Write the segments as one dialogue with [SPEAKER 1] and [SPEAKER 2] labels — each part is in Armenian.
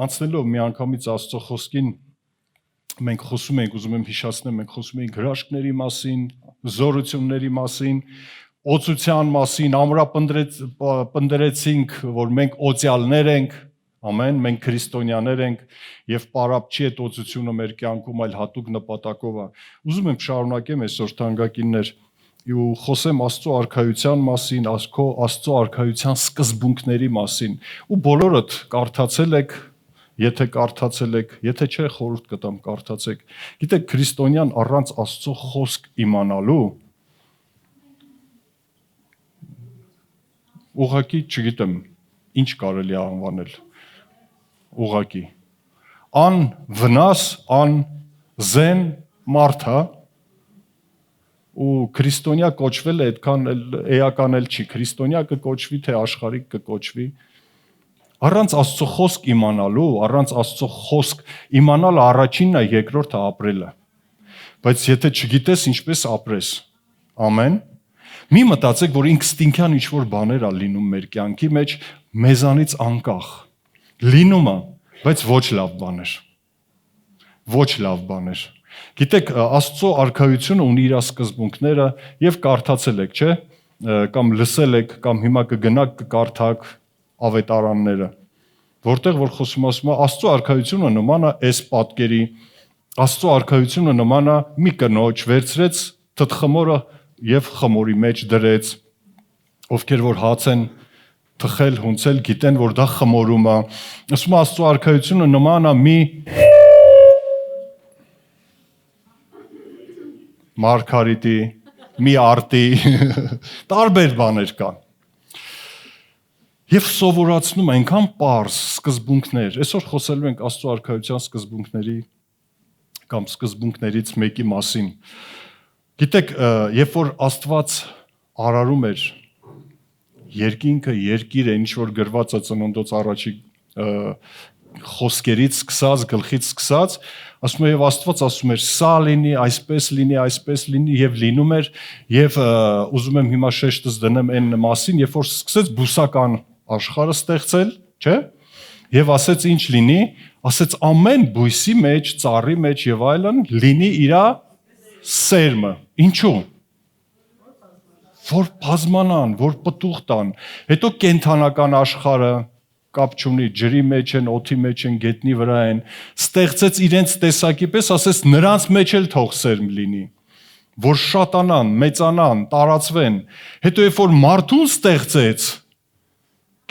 [SPEAKER 1] անցնելով մի անգամից Աստծո խոսքին մենք խոսում ենք, ուզում եմ հիշեցնեմ, մենք խոսում ենք հրաշքների մասին, զորությունների մասին, օծության մասին, ամրապնդրեցինք, որ մենք օծյալներ ենք, ամեն, մենք քրիստոնյաներ ենք եւ պարապ չի այդ օծությունը մեր կյանքում, այլ հատուկ նպատակով է։ Ուզում եմ շարունակեմ այսօր թանկագիններ ու խոսեմ Աստծո արքայության մասին, Աստծո արքայության սկզբունքների մասին։ Ու բոլորդ կարդացել եք, եթե կարդացել եք, եթե չէ, խորհուրդ կտամ կարդացեք։ Գիտեք, քրիստոնյան առանց Աստծո խոսք իմանալու ուղղակի չգիտեմ, ինչ կարելի է անվանել։ Ուղղակի անվնաս, անզեն մարդ է ու քրիստոնյա կոչվել է այդքան էական էլ չի, քրիստոնյա կկոչվի, թե աշխարհիկ կկոչվի։ Առանց Աստծո խոսք իմանալու, առանց Աստծո խոսք իմանալը առաջինն է, երկրորդը ապրելը։ Բայց եթե չգիտես ինչպես ապրես, ամեն, մի մտածեք, որ ինստինկտյան ինչ-որ բաներ ա լինում մեր կյանքի մեջ, մեզանից անկախ։ Լինում է, բայց ոչ լավ բաներ։ Ոչ լավ բաներ։ Գիտեք, Աստծո արքայությունը ունի իր սկզբունքները եւ կարդացել եք, չէ՞, կամ լսել եք, կամ հիմա կգնաք կկարդաք ավետարանները, որտեղ որ խոսում ասում է Աստծո արքայությունը նման է այս պատկերի, Աստծո արքայությունը նման է մի կնոջ վերցրեց թթխմորը եւ խմորի մեջ դրեց, ովքեր որ հաց են թխել, հունցել, գիտեն, որ դա խմորում է։ Ասում է Աստծո արքայությունը նման է մի մարգարիտի, մի արտի, տարբեր բաներ կան։ Եվ սովորացնում այնքան պարզ սկզբունքներ, այսօր խոսելու ենք Աստծո արքայության սկզբունքների կամ սկզբունքներից մեկի մասին։ Գիտեք, երբ որ Աստված արարում էր երկինքը, երկիրը, ինչ որ գրված է Ծննդոց առաջի խոսքերից սկսած, գլխից սկսած, ասում է եւ Աստված ասում էր սա լինի, այսպես լինի եւ լինում էր եւ ուզում եմ հիմա շեշտս դնեմ այն մասին, երբ որ սկսեց բուսական աշխարհը ստեղծել, չէ՞։ Եվ ասեց ինչ լինի, ասեց ամեն բույսի մեջ, ծառի մեջ եւ այլն լինի իր սերմը։ Ինչու՞։ Որ բազմանան, որ պտուղ տան։ Հետո կենթանական աշխարհը կապ չունի, ջրի մեջ են, օդի մեջ են, գետնի վրա են, ստեղծեց իրենց տեսակի պես, ասես նրանց մեջ էլ թող սերմ լինի, որ շատանան, մեծանան, տարածվեն։ Հետո երբ որ մարդուն ստեղծեց,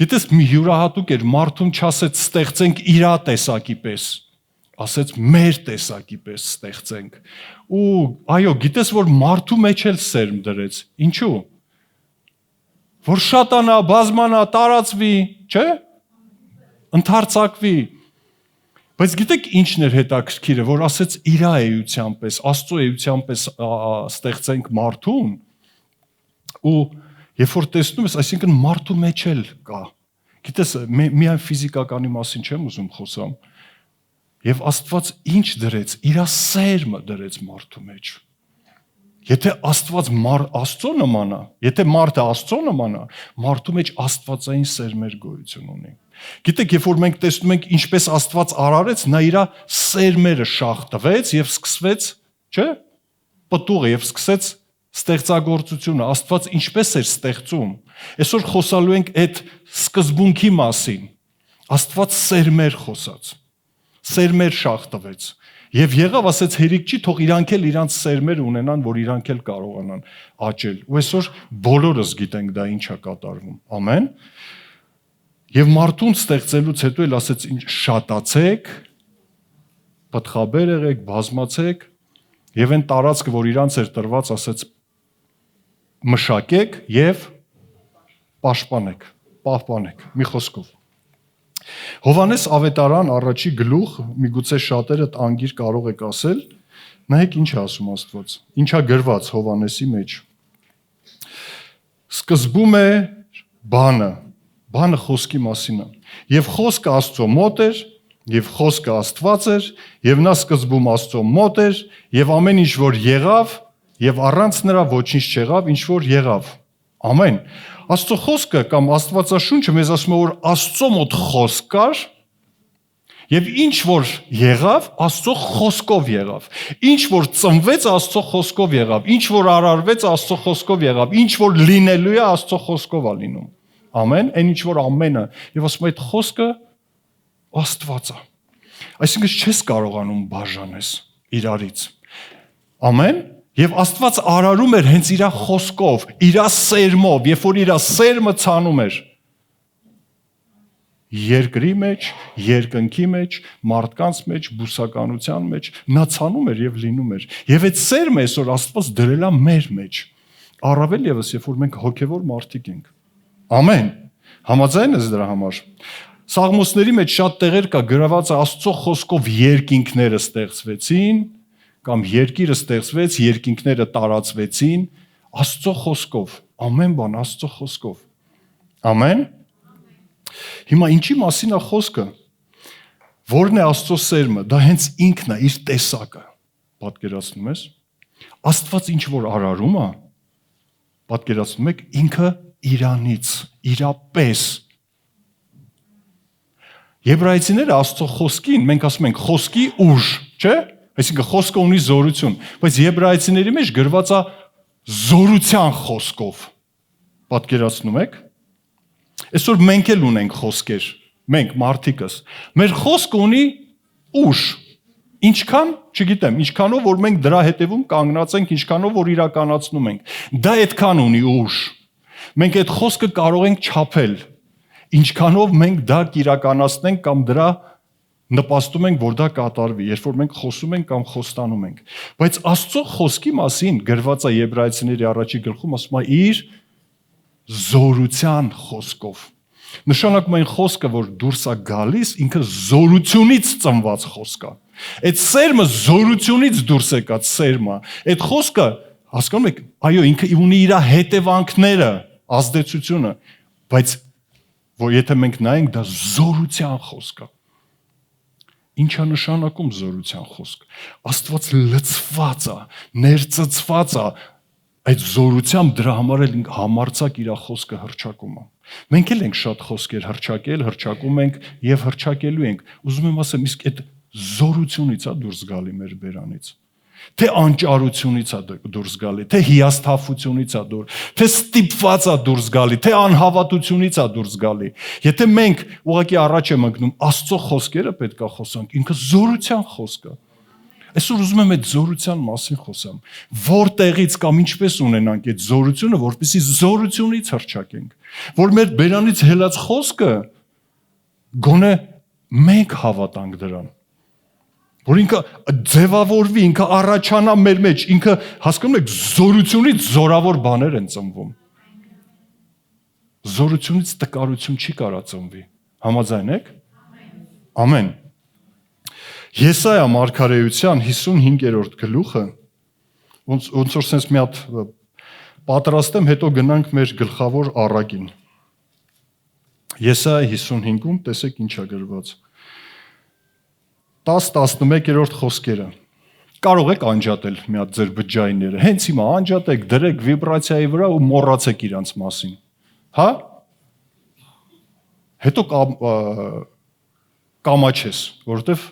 [SPEAKER 1] գիտես մի յուրահատուկ էր, մարդուն չասեց ստեղծենք իր տեսակի պես, ասեց մեր տեսակի պես ստեղծենք։ Ու այո, գիտես որ մարդու մեջ էլ սերմ դրեց։ Ինչու՞։ Որ շատանա, բազմանա, տարածվի, չէ՞։ Ընթարցակվի, բայց գիտեք ինչն էր հետաքրքիրը, որ ասեց իր էության պես, Աստծո էության պես ստեղծենք մարդուն, ու երբ որ տեսնում ես, այսինքն մարդու մեջ էլ կա, գիտես, միայն ֆիզիկականի մասին չեմ ուզում խոսամ, եւ Աստված ինչ դրեց, իր սերմը դրեց մարդու մեջ, եթե Աստված Աստծո նման է, եթե մարդը Աստծո նման է, մարդու մեջ աստվածային սերմեր գոյություն ունի։ Գիտեք, երբ որ մենք տեսնում ենք ինչպես Աստված արարեց, նա իր սերմերը շախ տվեց եւ սկսվեց, չէ՞, պտուղը եւ սկսեց ստեղծագործությունը, Աստված ինչպես էր ստեղծում։ Այսօր խոսալու ենք այդ սկզբունքի մասին։ Աստված սերմեր խոսաց։ Սերմեր շախ տվեց։ Եվ եղավ, ասեց հերիք չի, թող իրանք էլ իրանց սերմեր ունենան, որ իրանք էլ կարողանան աճել։ Ու այսօր բոլորս գիտենք դա ինչ է կատարվում։ Ամեն։ Եվ մարդուն ստեղծելուց հետո էլ ասեց ինչ շատացեք, պտղաբեր եղեք, բազմացեք, եւ այն տարածքը, որ իրանց էր տրված, ասեց մշակեք եւ պաշտպանեք, պահպանեք, մի խոսքով։ Հովհաննես ավետարան առաջի գլուխ, միգուցե շատերդ անգիր կարող եք ասել, նայեք ինչ է ասում Աստված, ինչա գրված Հովհաննեսի մեջ։ Սկզբում է բանը խոսքի մասին է։ Եվ խոսքը Աստծո մոտ էր, եւ խոսքը Աստված էր, եւ նա սկզբում Աստծո մոտ էր, եւ ամեն ինչ որ եղավ, եւ առանց նրա ոչինչ չեղավ, ինչ որ եղավ։ Ամեն։ Աստծո խոսքը կամ Աստվածաշունչը մեզ ասում է, որ Աստծո մոտ խոսք կար, Եվ ինչ որ եղավ, Աստծո խոսքով եղավ։ Ինչ որ ծնվեց, Աստծո խոսքով եղավ։ Ինչ որ արարվեց, Աստծո խոսքով եղավ։ Ինչ որ լինելու է, Աստծո խոսքով է լինում։ Ամեն, այն ինչ որ ամենը։ Եվ ասում այդ խոսքը Աստված է։ Այսինքն չես կարողանում բաժանես իրարից։ Ամեն։ Եվ Աստված արարում էր հենց իր խոսքով, իր սերմով, երբ որ իր սերմը ցանում էր երկրի մեջ, երկնքի մեջ, մարդկանց մեջ, բուսականության մեջ, նա ցանում էր եւ լինում էր։ Եվ այդ սերմը այսօր Աստված դրել է մեր մեջ։ Առավել եւս, երբ որ մենք հոգեվոր մարդիկ ենք։ Ամեն։ Համաձայն ես դրա համար։ Սաղմոսների մեջ շատ տեղեր կա գրված Աստծո խոսքով երկինքները ստեղծվեցին, կամ երկիրը ստեղծվեց, երկինքները տարածվեցին, Աստծո խոսքով, ամեն բան Աստծո խոսքով։ Ամեն։ Հիմա ինչի մասին է խոսքը։ Որն է Աստծո սերմը, դա հենց ինքն է, իր տեսակը։ Պատկերացնում ես։ Աստված ինչ որ արարում է, պատկերացնում եք, ինքը իրանից, իրապես։ Եբրայեցիները Աստծո խոսքին, մենք ասում ենք խոսքի ուժ, չէ՞։ Այսինքն խոսքը ունի զորություն, բայց եբրայեցիների մեջ գրված է զորության խոսքով։ Պատկերացնում եք։ Այսօր մենք էլ ունենք խոսքեր, մենք մարդիկս։ Մեր խոսքը ունի ուժ։ Ինչքան, չգիտեմ, ինչքանով որ մենք դրա հետևում կանգնած ենք, ինչքանով որ իրականացնում ենք։ Դա այդքան ունի ուժ։ Մենք այդ խոսքը կարող ենք չափել։ Ինչքանով մենք դա կիրականացնենք կամ դրա նպաստում ենք, որ դա կատարվի, երբ որ մենք խոսում ենք կամ խոստանում ենք։ Բայց Աստծո խոսքի մասին գրված է Եբրայեցիների առաջի գլխում, ասում է իր զորության խոսքով։ Նշանակում այն խոսքը, որ դուրս է գալիս, ինքը զորությունից ծնված խոսք է։ Այդ սերմը զորությունից դուրս եկած սերմ է։ Այդ խոսքը, հասկանում եք, այո, ինքը ունի իր հետևանքները, ազդեցությունը, բայց որ եթե մենք նայենք, դա զորության խոսք է։ Ինչ է նշանակում զորության խոսք։ Աստված լցված է, ներծծված է այդ զորությամբ, դրա համար էլ համարձակ իր խոսքը հռչակում է։ Մենք էլ ենք շատ խոսքեր հռչակել, հռչակում ենք եւ հռչակելու ենք։ Ուզում եմ ասեմ, իսկ այդ զորությունից է դուրս գալի մեր բերանից։ Թե անճարությունից է դուրս գալի, թե հիասթափությունից է դուրս, թե ստիպված է դուրս գալի, թե անհավատությունից է դուրս գալի։ Եթե մենք ուղղակի առաջ եմ ընկնում, Աստծո խոսքերը պետք է խոսանք, ինքը զորության խոսք է։ Այսօր ուզում եմ այդ զորության մասին խոսամ։ Որտեղից կամ ինչպես ունենանք այդ զորությունը, որպեսզի զորությունից հռչակենք, որ մեր բերանից հելած խոսքը գոնե մենք հավատանք դրան։ Որ ինքը ձևավորվի, ինքը առաջանա մեր մեջ, ինքը, հասկանում եք, զորությունից զորավոր բաներ են ծնվում։ Զորությունից տկարություն չի կարա ծնվի։ Համաձայն եք։ Ամեն։ Եսայա մարգարեության 55-րդ գլուխը, ոնց որ sense մի հատ պատրաստեմ, հետո գնանք մեր գլխավոր առակին։ Եսայա 55-ում տեսեք ինչ է գրված։ 10-11-րդ խոսքերը։ Կարող եք անջատել մի հատ ձեր բջջայինները։ Հենց հիմա անջատեք, դրեք վիբրացիայի վրա ու մոռացեք իրանց մասին։ Հա? Հետո կամաչես, որովհետև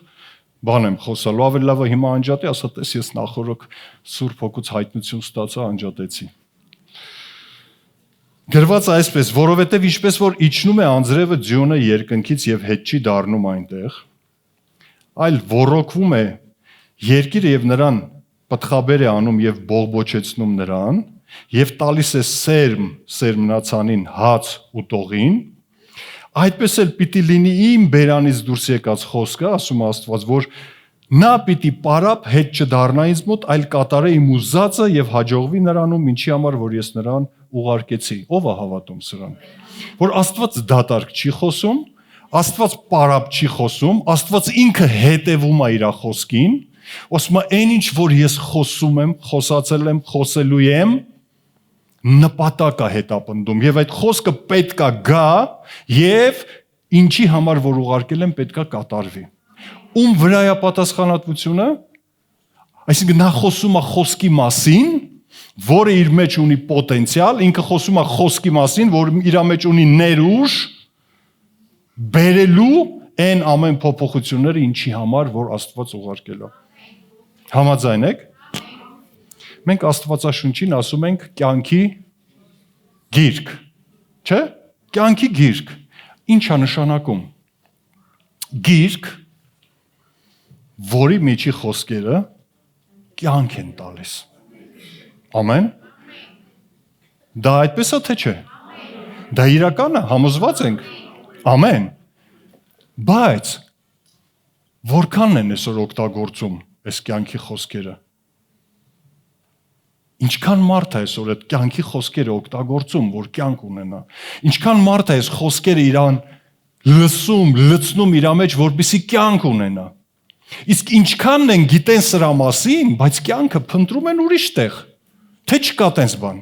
[SPEAKER 1] բան եմ խոսալու, ավելի լավ է հիմա անջատի, ասա տես ես նախորոք Սուրբ Հոգուց հայտնություն ստացա, անջատեցի։ Գրված է այսպես, որովհետև ինչպես որ իջնում է անձրևը ձյունը երկնքից եւ հետ չի դառնում այնտեղ, այլ ոռոգվում է երկիրը եւ նրան պտղաբեր է անում եւ բողբոջեցնում նրան եւ տալիս է սերմնացանին հաց ու տողին, այդպես էլ պիտի լինի իմ բերանից դուրս եկած խոսքը, ասում Աստված, որ նա պիտի պարապ հետ չդառնա ինձ մոտ, այլ կատարե իմ ուզածը եւ հաջողվի նրանում, ինչի համար որ ես նրան ուղարկեցի։ Ո՞վ է հավատում սրան։ Որ Աստված դատարկ չի խոսում, Աստված պարապ չի խոսում, Աստված ինքը հետևում է իր խոսքին, ասում է այն ինչ որ ես խոսում եմ, խոսացել եմ, խոսելու եմ, նպատակ է հետապնդում եւ այդ խոսքը պետքա գա եւ ինչի համար որ ուղարկել եմ պետքա կատարվի։ Ում վրա է պատասխանատվությունը։ Այսինքն նա խոսում է խոսքի մասին, որը իր մեջ ունի պոտենցիալ, ինքը խոսում է խոսքի մասին, որը իր մեջ ունի ներուժ, բերելու Այն ամեն փոփոխությունները ինչի համար, որ Աստված ուղարկել է։ Համաձայն եք։ Մենք Աստվածաշունչին ասում ենք կյանքի գիրք, չէ՞։ Կյանքի գիրք։ Ինչ է նշանակում։ Գիրք, որի միջի խոսքերը կյանք են տալիս։ Ամեն։ Դա այդպես է թե չէ։ Դա իրական է, համոզված ենք։ Ամեն։ Բայց որքանն են այսօր օգտագործում այս կյանքի խոսքերը։ Ինչքան մարդ է այսօր այդ կյանքի խոսքերը օգտագործում, որ կյանք ունենա։ Ինչքան մարդ է այս խոսքերը իրան լսում, լցնում իր մեջ, որպեսզի կյանք ունենա։ Իսկ ինչքանն են գիտեն սրա մասին, բայց կյանքը փնտրում են ուրիշ տեղ։ Թե չկա տենց բան։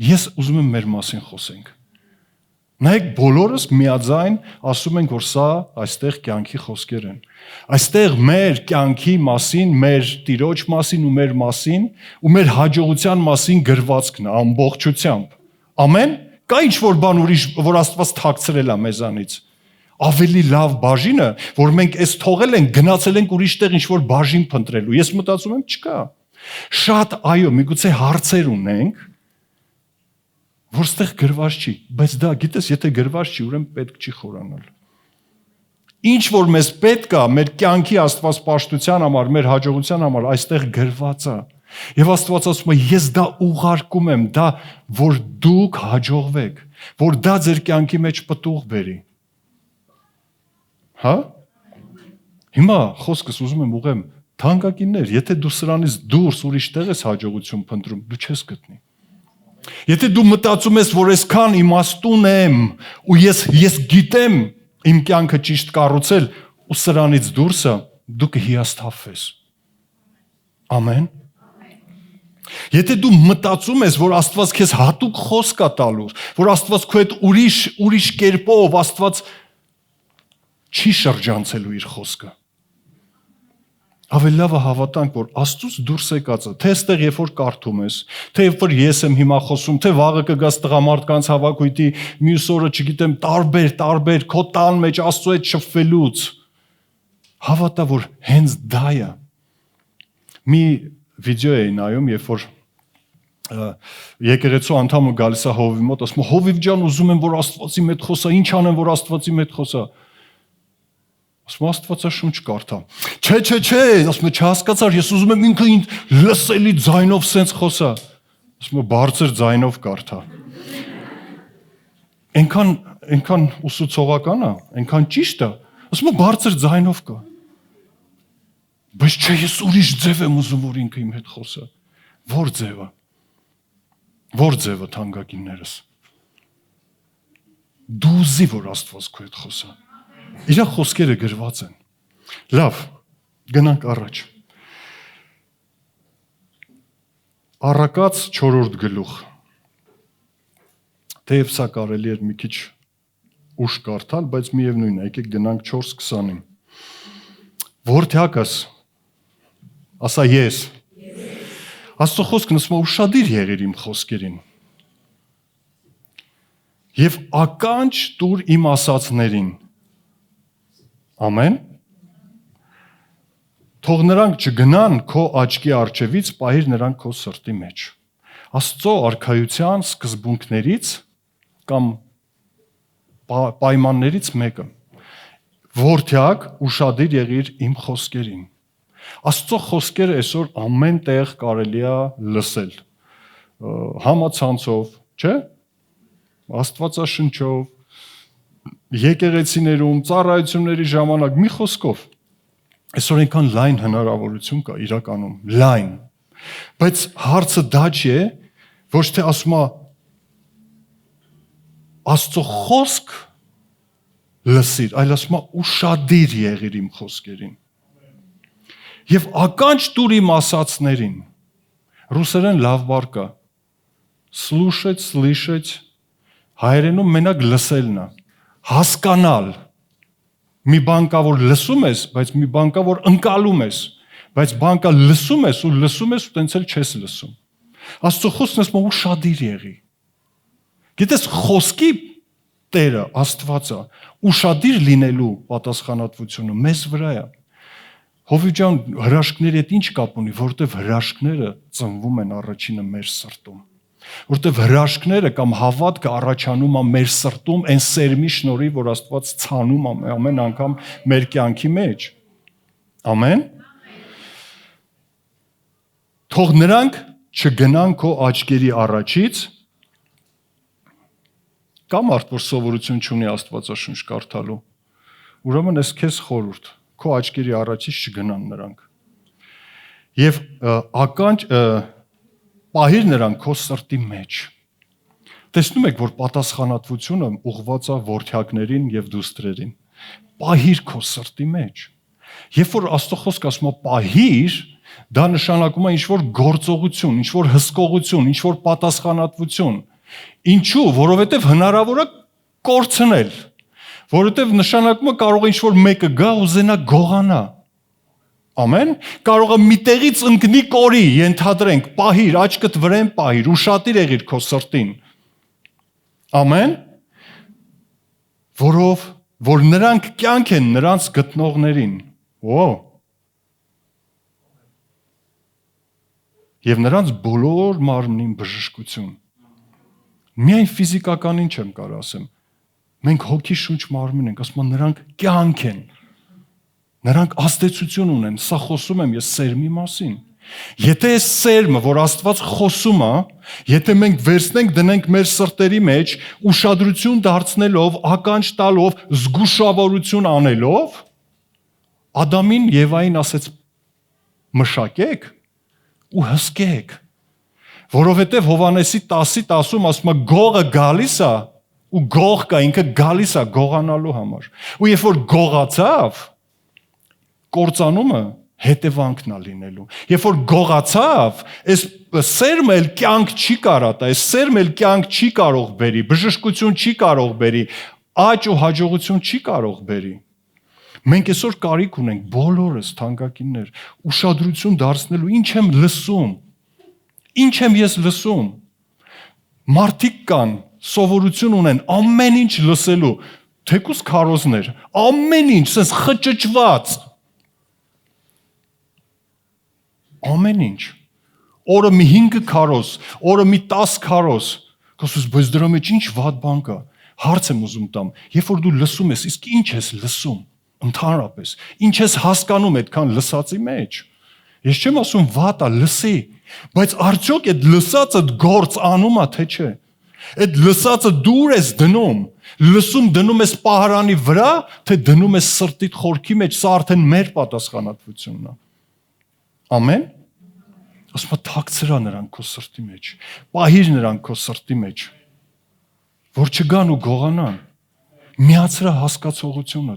[SPEAKER 1] Ես ուզում եմ մեր մասին խոսենք։ Նայեք, բոլորս միաձայն ասում ենք, որ սա այստեղ կյանքի խոսքեր են։ Այստեղ մեր կյանքի մասին, մեր Տիրոջ մասին ու մեր մասին ու մեր հաջողության մասին գրվածքն է ամբողջությամբ։ Ամեն։ Կա ինչ-որ բան ուրիշ, որ Աստված թաքցրել է մեզանից։ Ավելի լավ բաժինը, որ մենք այս թողել ենք, գնացել ենք ուրիշ տեղ ինչ-որ բաժին փնտրելու։ Ես մտածում եմ, չկա։ Շատ այո, միգուցե հարցեր ունենք, որ ստեղ գրված չի, բայց դա գիտես, եթե գրված չի, ուրեմն պետք չի խորանալ։ Ինչ որ մեզ պետք է, մեր կյանքի աստվածպաշտության համար, մեր հաջողության համար, այստեղ գրված է։ Եվ Աստված ասում է, ես դա ուղարկում եմ, դա որ դուք հաջողվեք, որ դա ձեր կյանքի մեջ պտուղ բերի։ Հա? Հիմա խոսքս ուզում եմ ուղղեմ, թանկագիններ, եթե դու սրանից դուրս ուրիշ տեղ ես հաջողություն փնտրում, դու չես գտնի։ Եթե դու մտածում ես, որ այսքան իմաստուն եմ ու ես գիտեմ իմ կյանքը ճիշտ կառուցել ու սրանից դուրսը դու կհիասթափվես։ Ամեն։ Եթե դու մտածում ես, որ Աստված քեզ հատուկ խոսք է տալու, որ Աստված քո հետ ուրիշ կերպով Աստված չի շրջանցելու իր խոսքը։ Ավելի լավ է հավատանք, որ Աստծուց դուրս եկածը, թե այստեղ երբ որ կարդում ես, թե երբ որ ես եմ հիմա խոսում, թե վաղը կգաս տղամարդկանց հավաքույթի, մյուս օրը, չգիտեմ, տարբեր քո տան մեջ Աստծո հետ շփվելուց, հավատա, որ հենց դա է։ Մի վիդեո էի նայում, երբ որ եկեղեցու անդամը գալիս է Հովիվ մոտ, ասում է, Հովիվ ջան, ուզում եմ, որ Աստվածի հետ խոսա, ինչ անեմ, որ Աստվածի հետ խոսա։ Ասում Աստվածաշունչ կարդա։ Չէ, ասում չհասկացար, ես ուզում եմ ինքը լսելի ձայնով սենց խոսա։ Ասում բարձր ձայնով կարդա։ Այնքան ուսուցողական է, այնքան ճիշտ է։ Ասում բարձր ձայնով կա։ Բայց չէ, ես ուրիշ ձև եմ ուզում, որ ինքը իմ հետ խոսա։ Որ ձևը։ Որ ձևը թանկագիններս։ Դու ուզի, որ Աստված քո հետ խոսա։ Իր խոսքերը գրված են։ Լավ, գնանք առաջ։ Առակաց 4-րդ գլուխ։ Թեև սա կարելի է մի քիչ ուշ կարդալ, բայց միևնույն է, եկեք գնանք 4:20-ին։ Որդյակս, ասա ես։ Աստծո խոսքն ասում է ուշադիր եղիր իմ խոսքերին։ Եվ ականջ տուր իմ ասածներին։ Ամեն։ Թող նրանք չգնան քո աչքի առջևից, պահիր նրանք քո սրտի մեջ։ Աստծո արքայության սկզբունքներից կամ պայմաններից մեկը։ Որդյակ, ուշադիր եղիր իմ խոսքերին։ Աստծո խոսքերը այսօր ամեն տեղ կարելի է լսել։ Համացանցով, չէ՞։ Աստվածաշնչով, եկեղեցիներում, ծառայությունների ժամանակ, մի խոսքով, այսօր այնքան լայն հնարավորություն կա իրականում, լայն, բայց հարցը դա չի է, ոչ թե ասում է Աստծո խոսք լսիր, այլ ասում է ուշադիր եղիր իմ խոսքերին, և ականջ տուր իմ ասածներին, ռուսերեն լավ բառ կա, слушать, слышать, հայերենում մենակ լսելն է, հասկանալ, մի բան կա, որ լսում ես, բայց մի բան կա, որ ընկալում ես, բայց բան կա լսում ես ու տենց էլ չես լսում։ Աստծո խոսքն ասում է ուշադիր եղի։ Գիտես խոսքի Տերը, Աստվածը, ուշադիր լինելու պատասխանատվությունը մեզ վրա է։ Հովիվ ջան, հրաշքների հետ ինչ կապ ունի, որովհետև հրաշքները ծնվում են առաջինը մեր սրտում։ Որովհետև հրաշքները կամ հավատքը առաջանում է մեր սրտում այն սերմի շնորհիվ, որ Աստված ցանում է ամեն անգամ մեր կյանքի մեջ։ Ամեն։ Թող նրանք չգնան քո աչքերի առաջից, կամ արդ որ սովորություն չունի Աստվածաշունչ կարդալու։ Ուրեմն ես քեզ խորհուրդ, քո աչքերի առաջից չգնան նրանք։ Եվ ականջ պահիր նրանք քո սրտի մեջ։ Տեսնում եք, որ պատասխանատվությունը ուղղված է որդյակներին եւ դուստրերին։ Պահիր քո սրտի մեջ։ Երբ որ Աստծո խոսքը ասում է պահիր, դա նշանակում է ինչ-որ գործողություն, ինչ-որ հսկողություն, ինչ-որ պատասխանատվություն։ Ինչու? Որովհետև հնարավոր է կորցնել։ Որովհետև նշանակում է կարող է ինչ-որ մեկը գա ու զենա գողանա։ Ամեն։ Կարող է մի տեղից ընկնի կորի, ենթադրենք, պահիր, աչքդ վրան պահիր, ուշադիր եղիր քո սրտին։ Ամեն։ Որ նրանք կյանք են նրանց գտնողներին։ Եվ նրանց բոլոր մարմնին բժշկություն։ Միայն ֆիզիկականին չեմ կարող ասեմ։ Մենք հոգի շունչ մարմին ենք, ասում եմ նրանք կյանք են։ Նրանք ազդեցություն ունեն, սա խոսում եմ ես սերմի մասին։ Եթե այս սերմը, որ Աստված խոսում է, եթե մենք վերցնենք դնենք մեր սրտերի մեջ, ուշադրություն դարձնելով, ականջ տալով, զգուշավորություն անելով, Ադամին Եվային ասեց մշակեք ու հսկեք, որովհետև Հովհաննեսի 10:10-ում ասում է գողը գալիս է ու գող կա, ինքը գալիս է գողանալու համար։ Ու երբ որ գողացավ, կործանումը հետևանքն է լինելու։ Երբ որ գողացավ, այս սերմը էլ կյանք չի կարա տա, այս սերմը էլ կյանք չի կարող բերի, բժշկություն չի կարող բերի, աճ ու հաջողություն չի կարող բերի։ Մենք այսօր կարիք ունենք բոլորս թանկագիններ, ուշադրություն դարձնելու ինչ եմ լսում։ Ինչ եմ ես լսում։ Մարդիկ կան, սովորություն ունեն ամեն ինչ լսելու, թեկուզ քարոզներ, ամեն ինչ, sense խճճված։ Ամեն ինչ։ Օրը մի 5 քարոզ, օրը մի 10 քարոզ։ Կասես, բայց դրա մեջ ինչ վատ բան կա։ Հարց եմ ուզում տամ, երբ որ դու լսում ես, իսկ ինչ ես լսում։ Ընդհանրապես, ինչ ես հասկանում այդքան լսածի մեջ։ Ես չեմ ասում վատ է, լսի, բայց արդյոք այդ լսածը գործ անում է, թե չէ։ Այդ լսածը դուր ես դնում, լսում դնում ես պահարանի վրա, թե դնում ես սրտիդ խորքի մեջ, սա արդեն մեր պատասխանատվությունն է։ Ամեն։ Ասում եմ թաքցրա նրանք քո սրտի մեջ, պահիր նրանք քո սրտի մեջ, որ չգան ու գողանան։ Միացրա հասկացողությունը։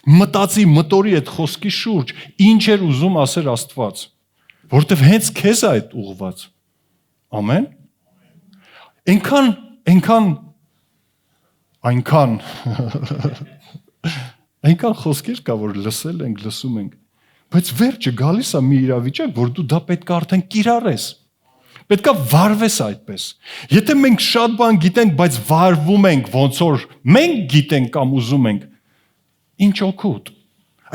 [SPEAKER 1] Մտածի, մտորի այդ խոսքի շուրջ, ինչ էր ուզում ասել Աստված, որովհետև հենց քեզ է այդ ուղված։ Ամեն։ Այնքան խոսքեր կա, որ լսել ենք, լսում ենք, բայց վերջը գալիս է մի իրավիճակ, որ դու դա պետք է արդեն կիրառես։ Պետք է վարվես այդպես։ Եթե մենք շատ բան գիտենք, բայց վարվում ենք ոնց որ մենք գիտենք կամ ուզում ենք, ինչ օգուտ։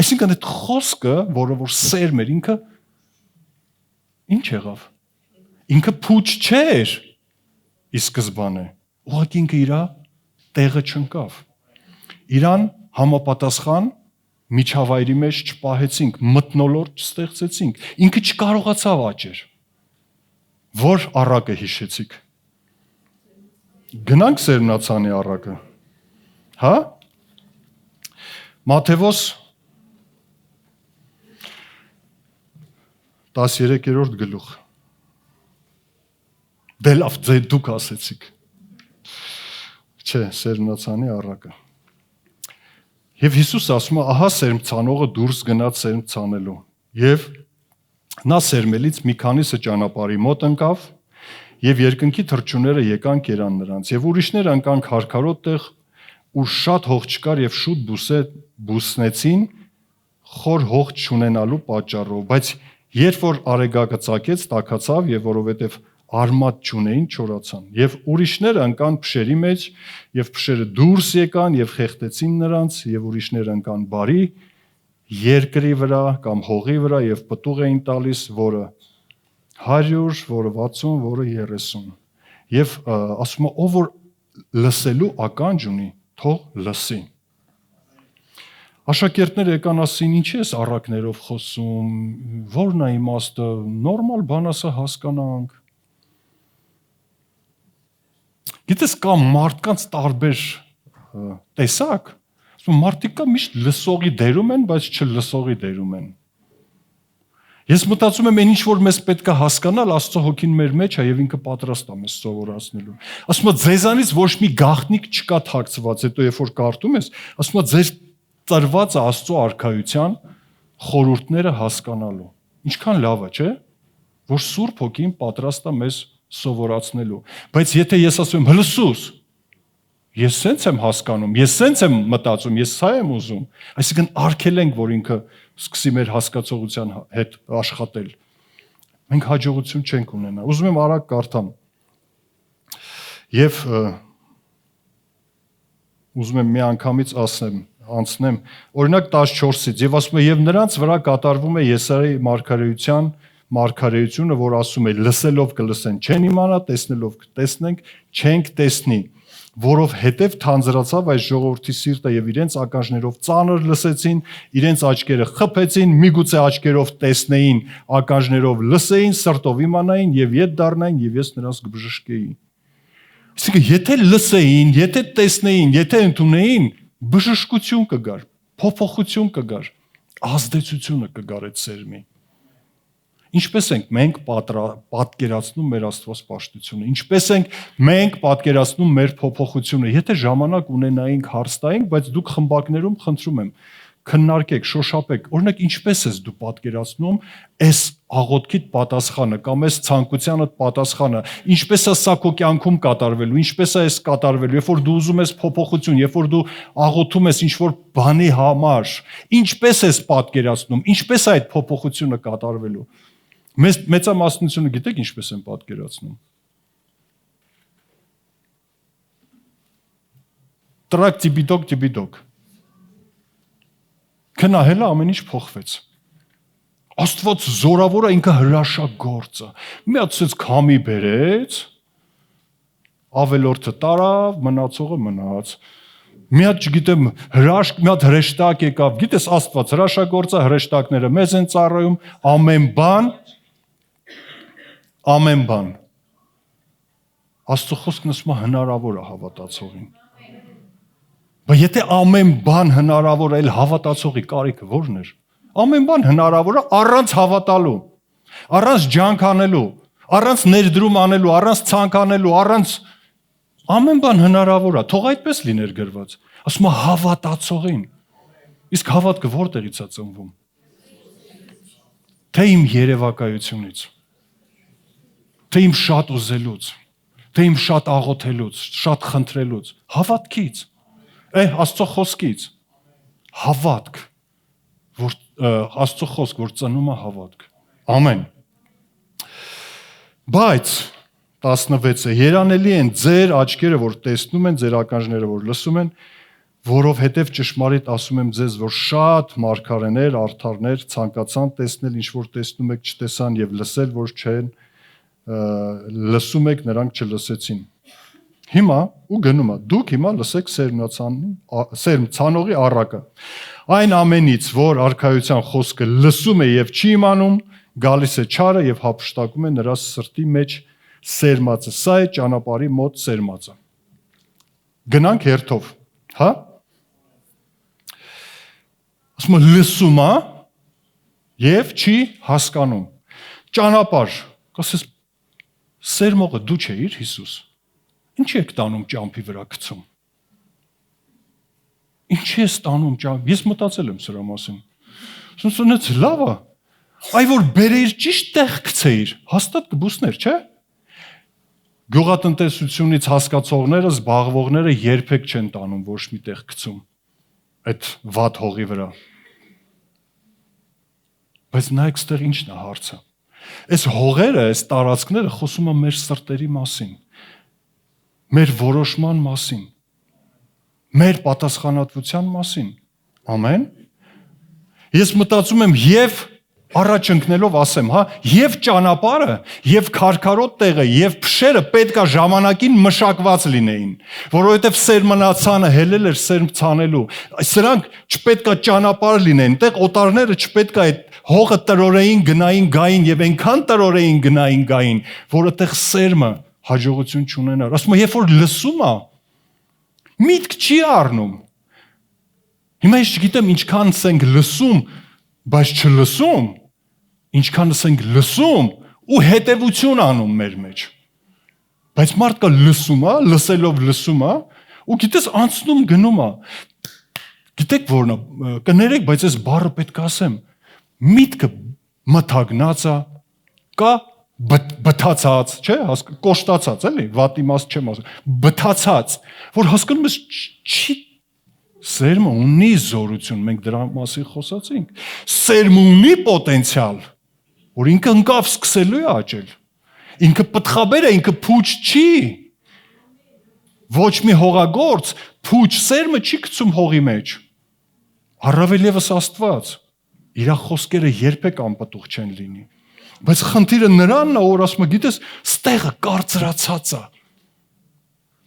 [SPEAKER 1] Այսինքն այդ խոսքը, որը որ սերմ էր, ինքը ինչ եղավ։ Ինքը փուչ չէր ի սկզբանե։ Ուղղակի ինքը իր տեղը չընկավ։ Իրան համապատասխան միջավայրի մեջ չպահեցինք, մթնոլորտ չստեղծեցինք։ Ինքը չկարողացավ աճել։ Որ առակը հիշեցիք։ Գնանք Սերմնացանի առակը։ Հա? Մատթեոս 13-րդ գլուխ։ Դե լավ, դուք ասեցիք։ Չէ, Սերմնացանի առակը։ Եվ Հիսուսը ասում է, ահա սերմ ցանողը դուրս գնաց սերմ ցանելու։ Եվ նա սերմելից մի քանիսը ճանապարհի մոտ ընկավ, եւ երկնքի թռչունները եկան կերան նրանց, եւ ուրիշներ ընկան քարքարոտ տեղ, ու շատ հող չկար եւ շուտ բուսնեցին խոր հող չունենալու պատճառով, բայց երբ որ արեգակը ծակեց, տաքացավ եւ որովհետեւ արմատ չունեին, չորացան։ Եվ ուրիշները ընկան փշերի մեջ, եւ փշերը դուրս եկան եւ խեղդեցին նրանց, եւ ուրիշները ընկան բարի երկրի վրա կամ հողի վրա եւ պտուղ էին տալիս, որը 100, որը 60, որը 30։ Եվ ասում է, ով որ լսելու ականջ ունի, թող լսի։ Աշակերտները եկան ասին, ինչի՞ ես առակներով խոսում, ո՞րն է իմաստը, նորմալ բան ասա հասկանանք։ Գիտես կա մարդկանց տարբեր տեսակ, ասում մարդիկ կա միշտ լսողի դերում են, բայց չլսողի դերում են։ Ես մտածում եմ, այն ինչ որ մեզ պետք է հասկանալ, Աստծո հոգին մեր մեջ է եւ ինքը պատրաստ է մեզ սովորացնելու։ Ասում է, ձեզանից ոչ մի գաղտնիք չկա թաքցված, հետո երբ որ կարդում ես, ասում է, ձեր ծրված է Աստծո արքայության խորհուրդները հասկանալու։ Ինչքան լավ է, չէ՞, որ Սուրբ Հոգին պատրաստ է մեզ սովորացնելու։ Բայց եթե ես ասում եմ, հլսուս, ես սենց եմ հասկանում, ես սենց եմ մտածում, ես սա եմ ուզում, այսինքն արգելենք, որ ինքը սկսի մեր հասկացողության հետ աշխատել։ Մենք հաջողություն չենք ունենա։ Ուզում եմ արագ կարդամ։ Եվ ուզում եմ մի անգամից անցնեմ, օրինակ 14-ից, եւ ասում է, եւ նրանց վրա կատարվում է Եսայի մարգարեությունը, որ ասում է, լսելով կլսեն, չեն իմանա, տեսնելով կտեսնենք, չենք տեսնի, որովհետև թանձրացավ այս ժողովրդի սիրտը եւ իրենց ականջներով ծանր լսեցին, իրենց աչքերը խփեցին, միգուցե աչքերով տեսնեին, ականջներով լսեին, սրտով իմանային եւ ետ դառնային եւ ես նրանց կբժշկեի։ Այսինքն, եթե լսեին, եթե տեսնեին, եթե ընդունեին, բժշկություն կգար, փոփոխություն կգար, ազդեցությունը կգար այդ սերմի։ Ինչպես ենք մենք պատկերացնում մեր աստվածպաշտությունը, ինչպես ենք մենք պատկերացնում մեր փոփոխությունը, եթե ժամանակ ունենայինք հարց տայինք, բայց դուք խմբակներում խնդրում եմ, քննարկեք, շոշափեք, օրինակ ինչպես ես դու պատկերացնում այս աղոթքիդ պատասխանը կամ այս ցանկությանդ պատասխանը, ինչպես է սա քո կյանքում կատարվելու, ինչպես է այս կատարվելու, երբ որ դու ուզում ես փոփոխություն, երբ որ դու աղոթում ես ինչ-որ բանի համար, ինչպես ես պատկերացնում, ինչպես է այդ փոփոխությունը կատարվելու։ Մեծամասնությունը գիտեք ինչպես են պատկերացնում։ Տրակ տիբիդոկ։ Քնահելը ամեն ինչ փոխվեց։ Աստված զորավոր է, ինքը հրաշագործ է։ Մի հատ ցած քամի բերեց, ավելորդը տարավ, մնացողը մնաց։ Մի հատ, չգիտեմ, հրաշք, մի հատ հրեշտակ եկավ։ Գիտես, Աստված հրաշագործ է, հրեշտակները մեզ են ծառայում, ամեն բան։ Աստծո խոսքն ասում է հնարավոր է հավատացողին։ Բայց եթե ամեն բան հնարավոր է, այլ հավատացողի կարիքը ո՞րն էր։ Ամեն բան հնարավոր է առանց հավատալու, առանց ջանք անելու, առանց ներդրում անելու, առանց ցանկ անելու, առանց ամեն բան հնարավոր է։ Թող այդպես լիներ գրված։ Ասում է հավատացողին։ Իսկ հավատքը որտեղից է ծնվում։ Թե իմ երևակայությունից, թե իմ շատ ուզելուց, թե իմ շատ աղոթելուց, շատ խնդրելուց, հավատքից, Աստծո խոսքից, հավատք, որ Աստծո խոսք, որ ծնում է հավատք։ Ամեն։ Բայց 16-ը երանելի են ձեր աչքերը, որ տեսնում են, ձեր ականջները, որ լսում են, որովհետև ճշմարիտ ասում եմ ձեզ, որ շատ մարգարեներ, արդարներ ցանկացան տեսնել, ինչ որ տեսնում եք, չտեսան եւ լսել, որ չեն լսում եք, նրանք չլսեցին։ Հիմա ու գնում է, դուք հիմա լսեք սերմցանողի առակը։ Այն ամենից, որ արքայության խոսքը լսում է եւ չի իմանում, գալիս է չարը եւ հափշտակում է նրա սրտի մեջ սերմացը։ Սա է ճանապարհի մոտ սերմացը։ Գնանք հերթով, հա։ Ասում է լսում է եւ չի հասկանում։ Ճանապարհ, կասես սերմողը դու չէիր Հիսուս։ Ինչի եք տանում ճամփի վրա գցում։ Ինչի ես տանում ճամփ։ Ես մտածել եմ սրա մասին։ Սոնց լավ է։ Այ որ բերեիր ճիշտ տեղ գցեիր, հաստատ կբուսներ, չէ՞։ Գյուղատնտեսությունից հասկացողները, զբաղվողները երբեք չեն տանում ոչ մի տեղ գցում այդ վատ հողի վրա։ Բայց նայեք, ստեղ ի՞նչն է հարցը։ Այս հողերը, այս տարածքները խոսում են մեր սրտերի մասին, մեր որոշման մասին, մեր պատասխանատվության մասին։ Ամեն։ Ես մտածում եմ եւ առաջ ընկնելով ասեմ, հա, եւ ճանապարհը, եւ քարքարոտ տեղը, եւ փշերը պետքա ժամանակին մշակված լինեին, որովհետեւ սերմնացանը հելել էր սերմ ցանելու։ Սրանք չպետքա ճանապարհ լինեն, այդտեղ օտարները չպետքա այդ հողը տրորեին, գնային, գային եւ այնքան տրորեին, գնային, գային, որ այդտեղ սերմը հաջողություն չունենար։ Ասում եմ, երբ որ լսում է, միտք չի առնում։ Հիմա ես չգիտեմ ինչքան ենք լսում, բայց չլսում, ինչքան ենք լսում ու հետևություն անում մեր մեջ։ Բայց մարդը լսում է, լսելով լսում է, ու գիտես անցնում գնում է։ Գիտեք որն է, կներեք, բայց այս բառը պետք է ասեմ։ Միտքը մթագնած է, կա բթացած, չէ, կոշտացած, էլի, վատի մաս չեմ ասում, բթացած, որ հասկանում ես չի սերմը ունի զորություն, մենք դրա մասին խոսացինք, սերմը ունի պոտենցիալ, որ ինքը ընկավ սկսելու է աճել, ինքը պտղաբեր է, ինքը փուչ չի, ոչ մի հողագործ փուչ սերմը չի գցում հողի մեջ, առավել ևս Աստված, իր խոսքերը երբեք անպտուղ չեն լինի, բայց խնդիրը նրանն է, որ ասում է, գիտես, ստեղը կարծրացած է,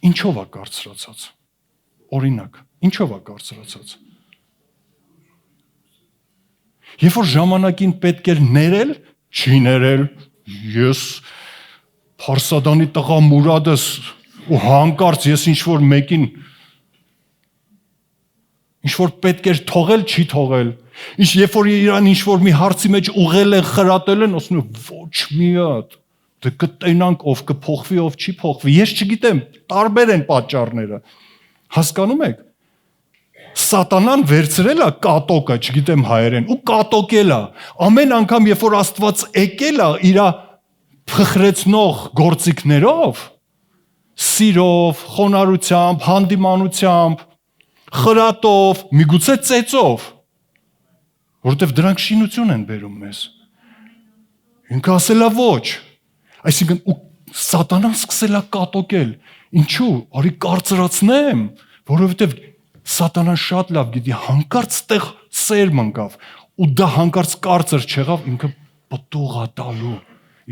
[SPEAKER 1] ինչով է կարծրացած, օրինակ, ինչով է կարծրացած։ Երբ որ ժամանակին պետք էր ներել, չի ներել, ես Փարսադանի տղա Մուրադս ու հանկարծ ես ինչ-որ մեկին ինչ-որ պետք էր թողել, չի թողել, երբ որ իրան ինչ-որ մի հարցի մեջ ուղղել են, խրատել են, ասում են ոչ մի հատ, դե կտենանք ով կփոխվի, ով չի փոխվի, ես չգիտեմ, տարբեր են պատճառները, հասկանում եք, Սատանան վերցրել է կատոկը, չգիտեմ հայերեն, ու կատոկել է, ամեն անգամ երբ որ Աստված եկել է իր փխրեցնող գործիքներով, սիրով, խոնարհությամբ, հանդիմանությամբ, խրատով, միգուցե ծեծով, որովհետև դրանք շինություն են բերում մեզ։ Ինքը ասել է ոչ, այսինքն ու Սատանան սկսել է կատոկել, ինչու, արի կարծրացնեմ, որովհետև Սատանան շատ լավ գիտի, հանկարծ տեղ սերմ ընկավ, ու դա հանկարծ կարծր չեղավ, ինքը պտուղ է տալու,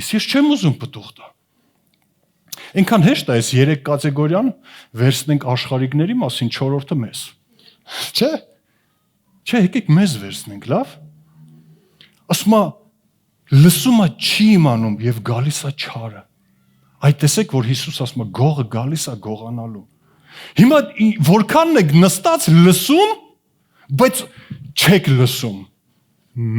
[SPEAKER 1] իսկ ես չեմ ուզում պտուղ տա։ Այնքան հեշտ է այս 3 կատեգորիան վերցնենք աշխարհիկների մասին, 4-րդը մեզ։ Չէ՞։ Չէ, եկեք մեզ վերցնենք, լավ։ Ասում է, լսումը չի իմանում եւ գալիս է չարը։ Այդ տեսեք, որ Հիսուս ասում է, գողը գալիս է գողանալու։ Հիմա որքանն եք նստած լսում, բայց չեք լսում։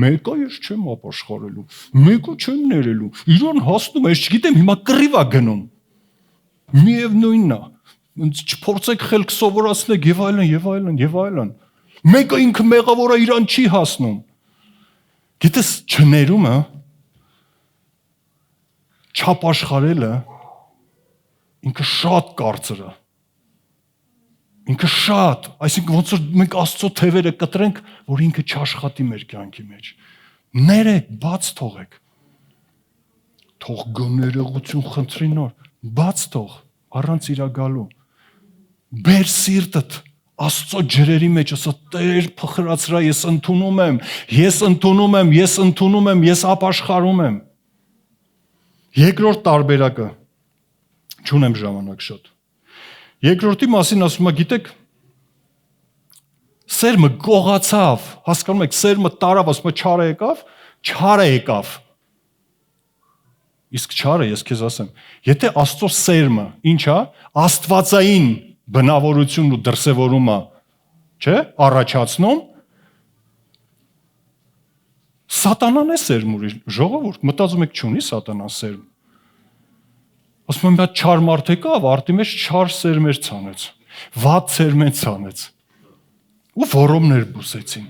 [SPEAKER 1] Մեկը ես չեմ ապաշխարելու, մեկը չեմ ներելու, իրան հասնում է, ես չգիտեմ, հիմա կռիվ է գնում։ Միևնույնն է, չփորձեք խելք սովորացնեք եւ այլն, եւ այլն, եւ այլն։ Մեկը ինքը մեղավոր է, իրան չի հասնում։ Գիտես, չներումը, չապաշխարելը, ինքը շատ կարծր է։ Ինքը շատ, այսինքն ոնց որ մենք Աստծո թևերը կտրենք, որ ինքը չաշխատի մեր կյանքի մեջ։ Ներեք, բաց թողեք։ Թող գներեղություն խնդրի նոր, բաց թող, առանց իրա գալու։ Բեր սիրտդ Աստծո ջրերի մեջ, ասա Տեր փխրացրա, ես ընդունում եմ, ես ընդունում եմ, ես ընդունում եմ, ես ապաշխարում եմ։ Երկրորդ տարբերակը, չունեմ ժամանակ շատ։ Երկրորդի մասին ասում է, գիտեք, սերմը կողացավ, հասկանում եք, սերմը տարավ, ասում է չարը եկավ, չարը եկավ։ Իսկ չարը, ես քեզ ասեմ, եթե Աստծո սերմը, ինչ է, աստվածային բնավորությունն ու դրսևորումը, չէ, առաջացնում, Սատանան է սերմուրի, ժողովուրդ, մտածում եք չունի Սատանան սերմ։ Ասում եմ, դա չար մարդ եկավ, արտի մեջ չար սերմեր ցանեց, վատ սերմեր ցանեց, ու որոմներ բուսեցին։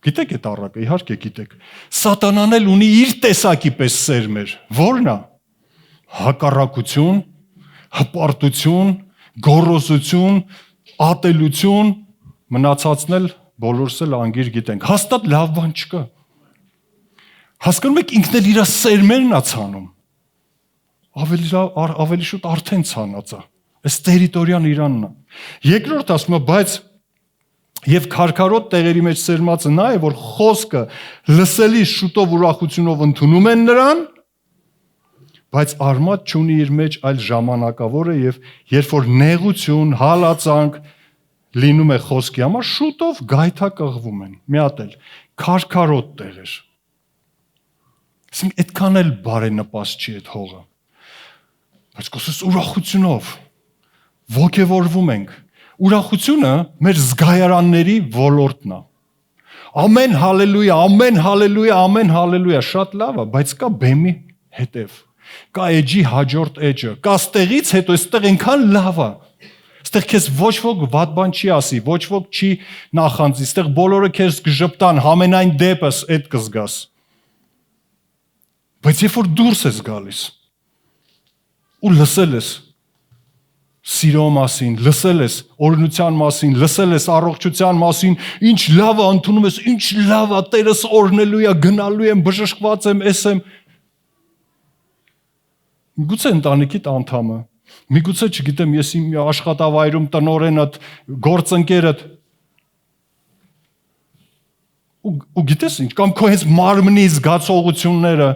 [SPEAKER 1] Գիտեք այդ առակը, իհարկե գիտեք։ Սատանան էլ ունի իր տեսակի պես սերմեր, որն է։ Հակառակություն, հպարտություն, գոռոզություն, ատելություն, մնացածն էլ բոլորս էլ անգիր գիտենք։ Հաստատ լավ բան չկա։ Հասկանում եք, ինքն էլ իր սերմերն է ցանում։ Ավելի շուտ արդեն ցանած է։ Այս տերիտորիան Իրանն է։ Երկրորդ ասում է, բայց եւ քարքարոտ տեղերի մեջ սերմածը նա է, որ խոսքը լսելի շուտով ուրախությունով ընդունում են նրան, բայց արմատ չունի իր մեջ այլ ժամանակավոր է եւ երբ որ նեղություն, հալածանք լինում է խոսքի համար, շուտով գայթակղվում են։ Մի հատ էլ քարքարոտ տեղեր։ Այսինքն այդքան էլ բարենպաստ չի այդ հողը։ Բայց կոսես ուրախությունով ոգևորվում ենք։ Ուրախությունը մեր զգայարանների ոլորտն է։ Ամեն հալելույա, ամեն հալելույա, ամեն հալելույա, շատ լավ է, բայց կա բեմի հետև։ Կա էջի հաջորդ էջը, կա ստեղից հետո այստեղ այնքան լավ է։ Այստեղ քեզ ոչ ոք վատ բան չի ասի, ոչ ոք չի նախանձի, այստեղ բոլորը քեզ կժպտան, համենայն դեպս այդ կզգաս։ Բայց երբ որ դուրս ես գալիս ու լսել ես սիրո մասին, լսել ես օրհնության մասին, լսել ես առողջության մասին, ինչ լավ է ընդունում ես, ինչ լավ է, Տերս օրհնելու է, գնալու եմ, բժշկված եմ, էս եմ։ Միգուցե ընտանիքիդ անդամը, միգուցե չգիտեմ, ես իմ աշխատավայրում տնօրենդ, գործընկերդ ու գիտես ինչ, կամ քո հենց մարմնի զգացողությունները,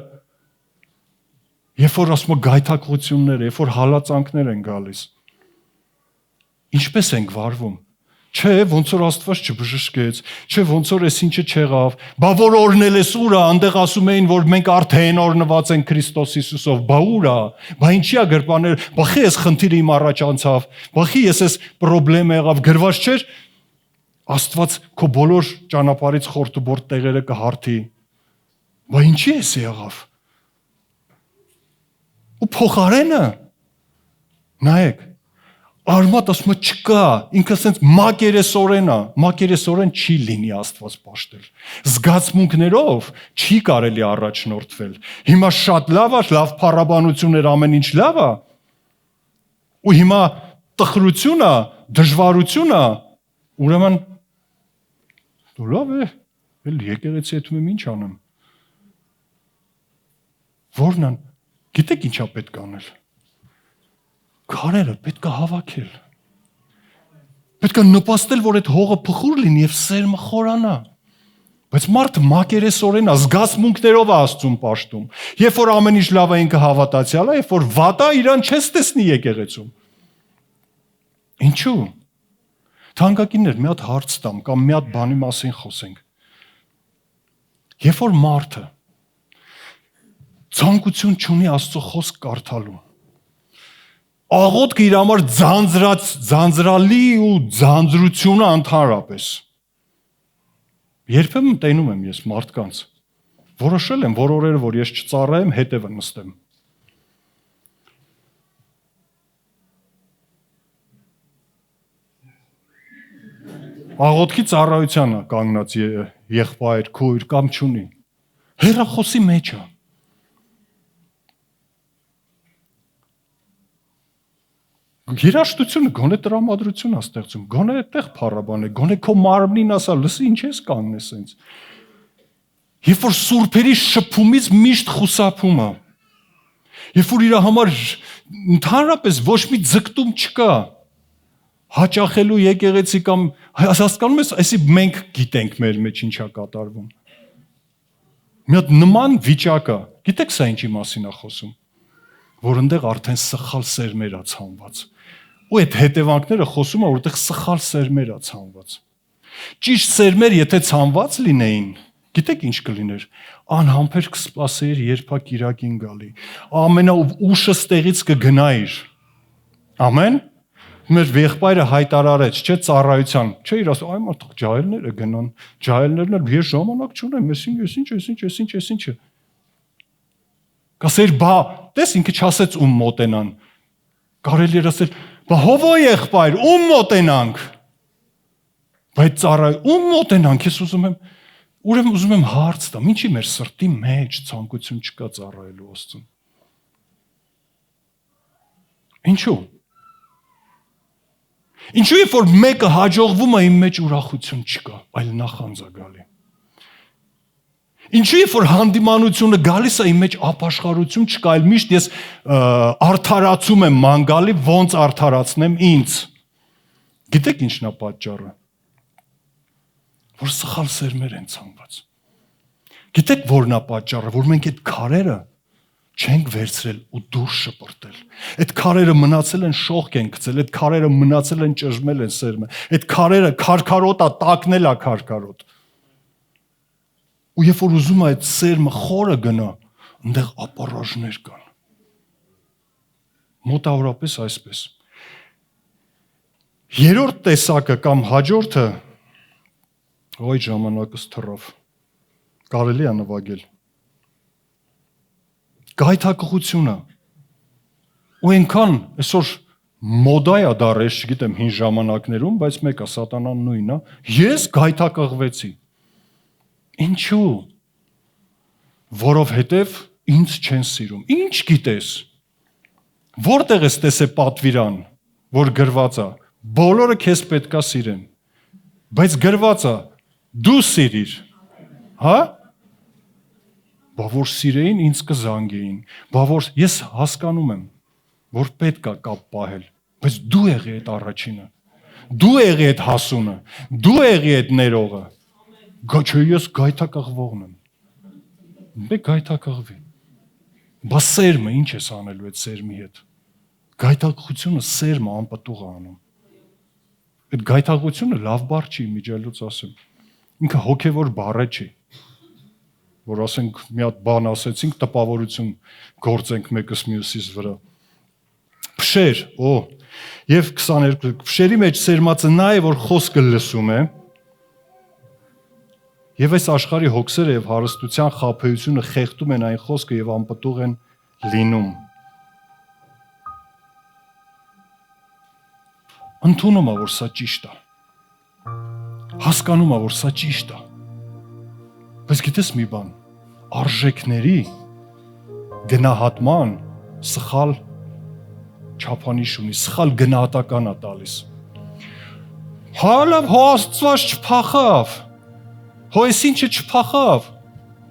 [SPEAKER 1] երբ որ ասում եմ գայթակղություններ, երբ որ հալածանքներ են գալիս, ինչպես ենք վարվում։ Չէ, ոնց որ Աստված չբժշկեց, չէ, ոնց որ էս ինչը չեղավ, բա որ օրհնել ես ուր է, այնտեղ ասում էին, որ մենք արդեն օրհնված ենք Քրիստոս Հիսուսով, բա ուր է, բա ինչի է գրպաներ, բախի ես խնդիրը իմ առաջ անցավ, բախի ես էս պրոբլեմ եղավ, գրված չէր, Աստված քո բոլոր ճանապարհից խորտուբորտ տեղերը կհարթի, բա ինչի էս եղավ։ Ու փոխարենը նայեք Արմատ ասում է չկա, ինքը ասենց մակերեսորեն չի լինի Աստված պաշտել։ Զգացմունքներով չի կարելի առաջնորդվել։ Հիմա շատ լավ է, լավ փառաբանություններ, ամեն ինչ լավ է։ Ու հիմա տխրությունը, դժվարությունը, ուրեմն դու լավ է, էլ եկեղեցի հետում եմ ինչ անեմ։ Որն է, գիտեք ինչա պետք անել։ Քարերը պետք է հավաքել։ Պետք է նպաստել, որ այդ հողը փխուր լինի եւ սերմը խորանա։ Բայց մարդը մակերեսորեն է, զգացմունքներով է Աստծուն պաշտում։ Երբ որ ամեն ինչ լավ է, ինքը հավատացյալ է, երբ որ վատ է, իրան չես տեսնի եկեղեցում։ Ինչու՞։ Թանկագիններ, մի հատ հարց տամ կամ մի հատ բանի մասին խոսենք։ Երբ որ մարդը ցանկություն չունի Աստծո խոսք կարդալու, աղոթքը իր համար ձանձրալի ու ձանձրությունը ընդհանրապես։ Երբեմն տենում եմ ես մարդկանց, որոշել եմ, որ օրերը, որ ես չծառայեմ, հետևը նստեմ։ Աղոթքի ծառայությանը կանգնած եղբայր, քույր կամ չունի։ Հեռախոսի մեջ է։ Երաշտությունը գոնե տրամադրություն է ստեղծում, գոնե այդտեղ փառաբան է, գոնե քո մարմնին ասա, լսի ինչ ես կանգնես այնց։ Երբ որ սուրբերի շփումից միշտ խուսափում է։ Երբ որ իր համար ընդհանրապես ոչ մի ձգտում չկա։ Հաճախելու եկեղեցի կամ հասկանում ես, այսի մենք գիտենք մեր մեջ ինչա կատարվում։ Մի հատ նման վիճակ է։ Գիտեք սա ինչի մասին է խոսում։ Որ այնտեղ արդեն սխալ սերմեր է ցանված։ Ու այդ հետևանքները խոսում է, որտեղ սխալ սերմեր է ցանված։ Ճիշտ սերմեր, եթե ցանված լինեին, գիտեք ինչ կլիներ։ Անհամբեր կսպասեիր, երբ է կիրակին գալի։ Ամենաուշը ստեղից կգնայիր։ Ամեն։ Մեր եղբայրը հայտարարեց, չէ, ծառայության, չէ, իր ասում, այ մարդիկ ջահելները գնան, ջահելներն էլ ես ժամանակ չունեմ, ես ինչ։ Կասեր, բա, տես ինքը չասեց ում մոտենան։ Կարելի էր ասել, բա հովո եղբայր, ում մոտենանք։ Բայց ծառայ, ում մոտենանք, ես ուզում եմ հարց տամ, ինչի մեր սրտի մեջ ցանկություն չկա ծառայելու Աստծուն։ Ինչու։ Ինչու երբ որ մեկը հաջողվում է, իմ մեջ ուրախություն չկա, այլ նախանձ է գալի։ Ինչու՞ երբ որ հանդիմանությունը գալիս է, իմ մեջ ապաշխարություն չկա, այլ միշտ ես արդարացում եմ մանգալի, ոնց արդարացնեմ ինձ։ Գիտեք ինչն է պատճառը։ Որ սխալ սերմեր են ցանված։ Գիտեք որն է պատճառը, որ մենք այդ քարերը չենք վերցրել ու դուրս շպրտել։ Այդ քարերը մնացել են շողք են գցել, այդ քարերը մնացել են ճժմել են սերմը։ Այդ քարերը քարքարոտ է, տակնել է քարքարոտ։ Ու երբ որ ուզում է այդ սերմը խորը գնա, այնտեղ ապարաժներ կան։ Մոտավորապես այսպես։ Երրորդ տեսակը կամ հաջորդը ոյ ժամանակս թռավ։ Կարելի է նվագել։ Գայթակղությունը։ Ու այնքան այսօր մոդա է դարեր, չգիտեմ, հին ժամանակներում, բայց մեկը սատանան նույնն է։ Ես գայթակղվեցի։ Ինչու՞։ Որովհետև ինձ չեն սիրում։ Ինչ գիտես։ Որտեղ ես տեսե պատվիրան, որ գրված է, բոլորը քեզ պետքա սիրեն։ Բայց գրված է, դու սիրիր։ Հա? Բա որ սիրեին, ինձ կզանգեին։ Բա որ ես հասկանում եմ, որ պետք է կապ պահել, բայց դու եղի այդ առաջինը։ Դու եղի այդ հասունը։ Դու եղի այդ ներողը։ Չէ, ես գայթակղվողն եմ։ Դե գայթակղվի։ Բա սերմը ինչ ես անելու այդ սերմի հետ։ Գայթակղությունը սերմը անպտուղ է անում։ Այդ գայթակղությունը լավ բառ չի, միջելուց ասեմ։ Ինքը հոգևոր բառ չի։ Որ ասենք մի հատ բան ասեցինք, տպավորություն գործենք մեկս մյուսից վրա։ Փշեր, եւ 22 փշերի մեջ սերմածը նա է, որ խոսքը լսում է։ Եվ այս աշխարհի հոգսերը եւ հարստության խաբեությունը խեղդում են այն խոսքը եւ անպտուղ են լինում։ Ընդունում է, որ սա ճիշտ է։ Հասկանում է, որ սա ճիշտ է։ Բայց գիտես մի բան, արժեքների գնահատման սխալ չափանիշ ունի, սխալ գնահատական է տալիս։ Հալավ հո Աստված չփախավ։ Հո այս ինչը չփախավ։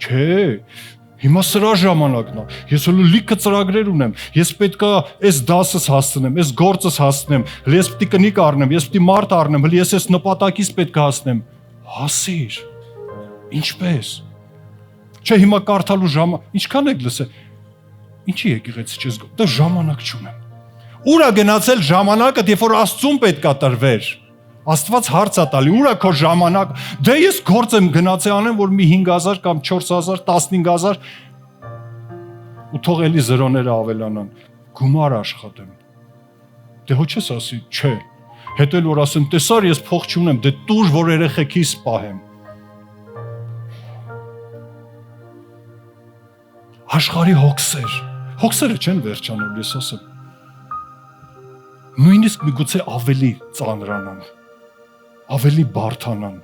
[SPEAKER 1] Չէ, հիմա սրա ժամանակն է։ Ես հələ լիքը ծրագրեր ունեմ։ Ես պետքա այս դասս հասցնեմ, այս գործս հասցնեմ, ես պետք է կնիկ առնեմ, ես պետք է մարդ առնեմ, հələ ես այս նպատակից պետք է հասնեմ։ Հասիր։ Ինչպես։ Չէ, հիմա կարդալու ինչքան եք լսել։ Ինչի եկեղեցի չես գա։ Դա ժամանակ չունեմ։ Ուր է գնացել ժամանակը, երբ որ Աստծուն պետքա տրվեր։ Աստված հարց է տալի, ուր է քո ժամանակ։ Դե ես գործ եմ գնացել անեմ, որ մի 5000 կամ 4000, 15000 ու թող էլի զրոները ավելանան։ Գումար աշխատեմ։ Դե հո չես ասի, չէ։ Հետո էլ որ ասեմ, տեսար ես փող չունեմ, դե տուր որ երեխեքիս պահեմ։ Աշխարհի հոգսեր։ Հոգսերը չեն վերջանալու, ես ասեմ։ Նույնիսկ միգուցե ավելի ծանրանան, ավելի բարդանան։